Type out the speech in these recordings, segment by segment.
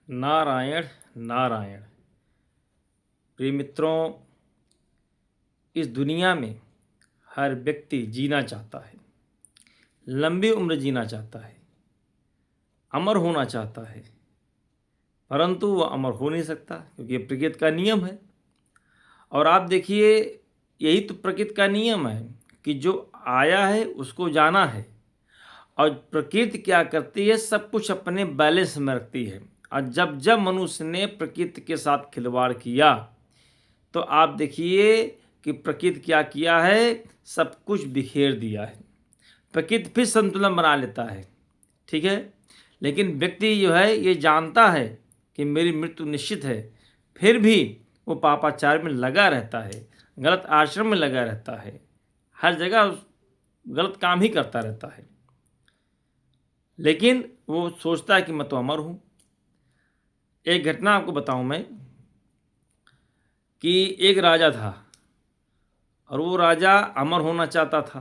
नारायण नारायण। प्रिय मित्रों, इस दुनिया में हर व्यक्ति जीना चाहता है, लंबी उम्र जीना चाहता है, अमर होना चाहता है, परंतु वह अमर हो नहीं सकता क्योंकि ये प्रकृति का नियम है। और आप देखिए, यही तो प्रकृति का नियम है कि जो आया है उसको जाना है। और प्रकृति क्या करती है, सब कुछ अपने बैलेंस में रखती है। और जब जब मनुष्य ने प्रकृति के साथ खिलवाड़ किया तो आप देखिए कि प्रकृति क्या किया है, सब कुछ बिखेर दिया है। प्रकृति फिर संतुलन बना लेता है, ठीक है। लेकिन व्यक्ति जो है ये जानता है कि मेरी मृत्यु निश्चित है, फिर भी वो पापाचार में लगा रहता है, गलत आश्रम में लगा रहता है, हर जगह गलत काम ही करता रहता है। लेकिन वो सोचता है कि मैं तो अमर हूँ। एक घटना आपको बताऊं मैं कि एक राजा था और वो राजा अमर होना चाहता था।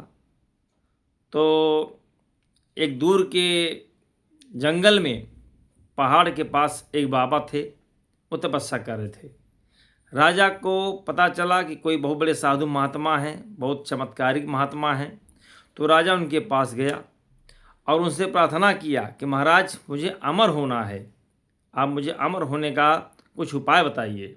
तो एक दूर के जंगल में पहाड़ के पास एक बाबा थे, वो तपस्या कर रहे थे। राजा को पता चला कि कोई बहुत बड़े साधु महात्मा हैं, बहुत चमत्कारिक महात्मा हैं। तो राजा उनके पास गया और उनसे प्रार्थना किया कि महाराज, मुझे अमर होना है, आप मुझे अमर होने का कुछ उपाय बताइए।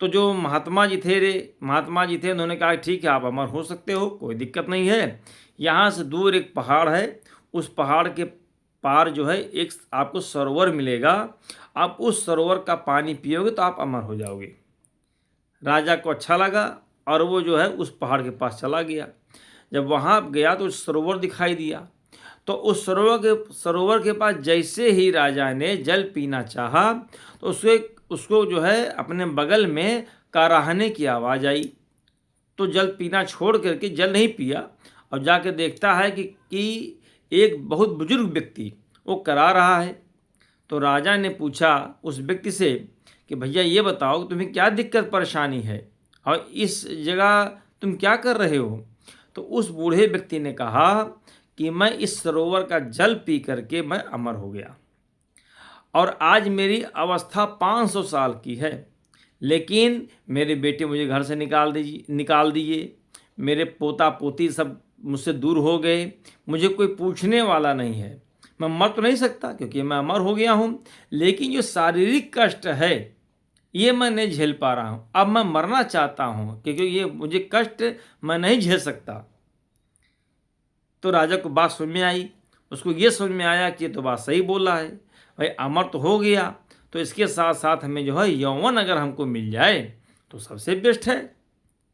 तो जो महात्मा जी थे उन्होंने कहा ठीक है, आप अमर हो सकते हो, कोई दिक्कत नहीं है। यहाँ से दूर एक पहाड़ है, उस पहाड़ के पार जो है एक आपको सरोवर मिलेगा, आप उस सरोवर का पानी पियोगे तो आप अमर हो जाओगे। राजा को अच्छा लगा और वो जो है उस पहाड़ के पास चला गया। जब वहाँ गया तो सरोवर दिखाई दिया। तो उस सरोवर के पास जैसे ही राजा ने जल पीना चाहा तो उसको जो है अपने बगल में कराहने की आवाज़ आई। तो जल पीना छोड़ करके जल नहीं पिया और जाकर देखता है कि एक बहुत बुजुर्ग व्यक्ति वो करा रहा है। तो राजा ने पूछा उस व्यक्ति से कि भैया ये बताओ कि तुम्हें क्या दिक्कत परेशानी है और इस जगह तुम क्या कर रहे हो। तो उस बूढ़े व्यक्ति ने कहा कि मैं इस सरोवर का जल पी करके मैं अमर हो गया और आज मेरी अवस्था 500 साल की है, लेकिन मेरे बेटे मुझे घर से निकाल दिए, मेरे पोता पोती सब मुझसे दूर हो गए, मुझे कोई पूछने वाला नहीं है। मैं मर तो नहीं सकता क्योंकि मैं अमर हो गया हूँ, लेकिन जो शारीरिक कष्ट है ये मैं नहीं झेल पा रहा हूँ। अब मैं मरना चाहता हूँ क्योंकि ये मुझे कष्ट मैं नहीं झेल सकता। तो राजा को बात समझ में आई, उसको ये समझ में आया कि ये तो बात सही बोला है, भाई अमर तो हो गया, तो इसके साथ साथ हमें जो है यौवन अगर हमको मिल जाए तो सबसे बेस्ट है।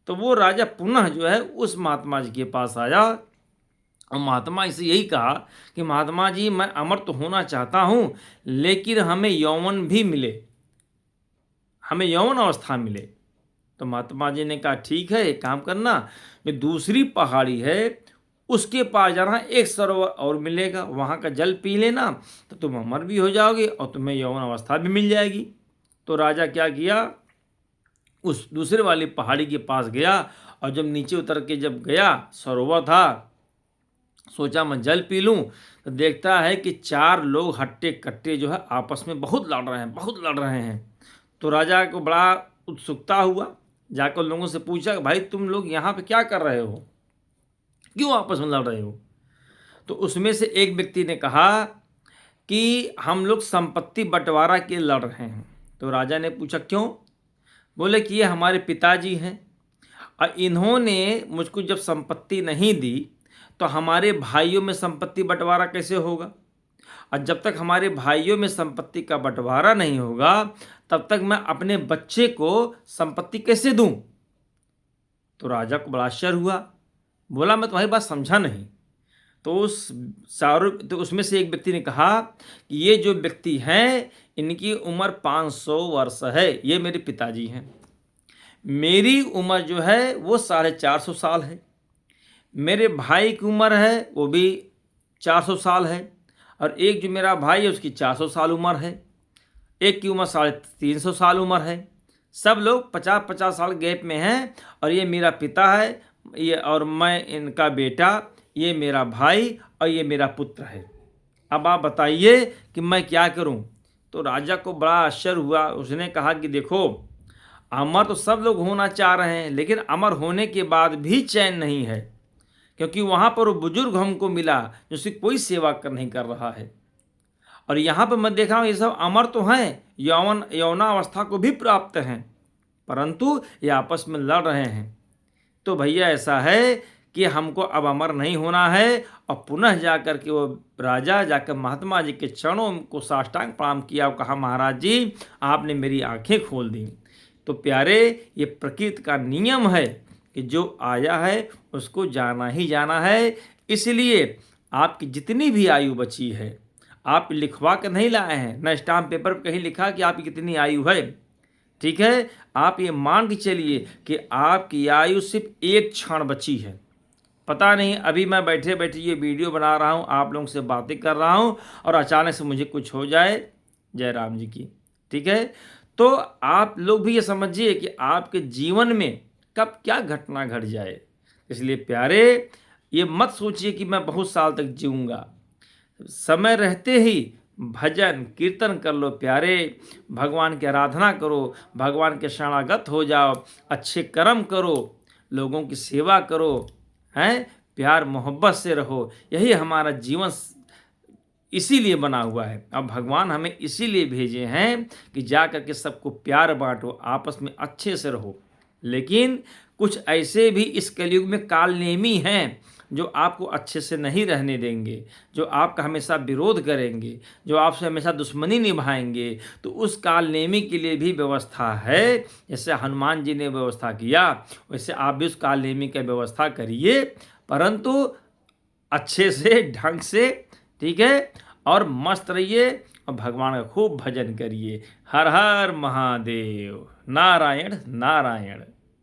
तो वो राजा पुनः जो है उस महात्मा जी के पास आया और महात्मा से यही कहा कि महात्मा जी, मैं अमर तो होना चाहता हूँ, लेकिन हमें यौवन भी मिले, हमें यौवन अवस्था मिले। तो महात्मा जी ने कहा ठीक है, एक काम करना, जो दूसरी पहाड़ी है उसके पास जाना, एक सरोवर और मिलेगा, वहाँ का जल पी लेना तो तुम अमर भी हो जाओगे और तुम्हें यौवन अवस्था भी मिल जाएगी। तो राजा क्या किया, उस दूसरे वाली पहाड़ी के पास गया और जब नीचे उतर के जब गया, सरोवर था, सोचा मैं जल पी लूँ, तो देखता है कि 4 लोग हट्टे कट्टे जो है आपस में बहुत लड़ रहे हैं। तो राजा को बड़ा उत्सुकता हुआ, जाकर लोगों से पूछा भाई तुम लोग यहाँ पे क्या कर रहे हो, क्यों आपस में लड़ रहे हो। तो उसमें से एक व्यक्ति ने कहा कि हम लोग संपत्ति बंटवारा के लड़ रहे हैं। तो राजा ने पूछा क्यों। बोले कि ये हमारे पिताजी हैं और इन्होंने मुझको जब संपत्ति नहीं दी तो हमारे भाइयों में संपत्ति बंटवारा कैसे होगा, और जब तक हमारे भाइयों में संपत्ति का बंटवारा नहीं होगा तब तक मैं अपने बच्चे को संपत्ति कैसे दूं। तो राजा को बड़ा आश्चर्य हुआ, बोला मैं तुम्हारी बात समझा नहीं। तो उसमें से एक व्यक्ति ने कहा कि ये जो व्यक्ति हैं इनकी उम्र 500 वर्ष है, ये मेरे पिताजी हैं। मेरी उम्र जो है वो 450 साल है, मेरे भाई की उम्र है वो भी 400 साल है, और एक जो मेरा भाई है उसकी 400 साल उम्र है, एक की उम्र 350 साल उम्र है। सब लोग 50-50 साल गैप में हैं और ये मेरा पिता है, ये और मैं इनका बेटा, ये मेरा भाई और ये मेरा पुत्र है। अब आप बताइए कि मैं क्या करूं। तो राजा को बड़ा आश्चर्य हुआ। उसने कहा कि देखो, अमर तो सब लोग होना चाह रहे हैं, लेकिन अमर होने के बाद भी चैन नहीं है, क्योंकि वहाँ पर वो बुजुर्ग हमको मिला जो उसकी कोई सेवा कर नहीं कर रहा है। और यहाँ पर मैं देख रहा हूँ ये सब अमर तो हैं, यौनावस्था को भी प्राप्त हैं, परंतु ये आपस में लड़ रहे हैं। तो भैया ऐसा है कि हमको अब अमर नहीं होना है। और पुनः जाकर के वो राजा जाकर महात्मा जी के चरणों को साष्टांग प्रणाम किया और कहा, महाराज जी आपने मेरी आंखें खोल दी। तो प्यारे, ये प्रकृति का नियम है कि जो आया है उसको जाना ही जाना है। इसलिए आपकी जितनी भी आयु बची है, आप लिखवा कर नहीं लाए हैं, न स्टाम्प पेपर पर कहीं लिखा कि आपकी कितनी आयु है, ठीक है। आप ये मान के चलिए कि आपकी आयु सिर्फ एक क्षण बची है। पता नहीं, अभी मैं बैठे बैठे ये वीडियो बना रहा हूँ, आप लोगों से बातें कर रहा हूँ और अचानक से मुझे कुछ हो जाए, जय राम जी की, ठीक है। तो आप लोग भी ये समझिए कि आपके जीवन में कब क्या घटना घट जाए। इसलिए प्यारे, ये मत सोचिए कि मैं बहुत साल तक जीऊँगा। समय रहते ही भजन कीर्तन कर लो प्यारे, भगवान की आराधना करो, भगवान के शरणागत हो जाओ, अच्छे कर्म करो, लोगों की सेवा करो, हैं, प्यार मोहब्बत से रहो। यही हमारा जीवन इसीलिए बना हुआ है। अब भगवान हमें इसीलिए भेजे हैं कि जा कर के सबको प्यार बांटो, आपस में अच्छे से रहो। लेकिन कुछ ऐसे भी इस कलयुग में कालनेमी हैं जो आपको अच्छे से नहीं रहने देंगे, जो आपका हमेशा विरोध करेंगे, जो आपसे हमेशा दुश्मनी निभाएंगे। तो उस कालनेमी के लिए भी व्यवस्था है। जैसे हनुमान जी ने व्यवस्था किया, वैसे आप भी उस कालनेमी की व्यवस्था करिए, परंतु अच्छे से, ढंग से, ठीक है। और मस्त रहिए और भगवान का खूब भजन करिए। हर हर महादेव। नारायण नारायण।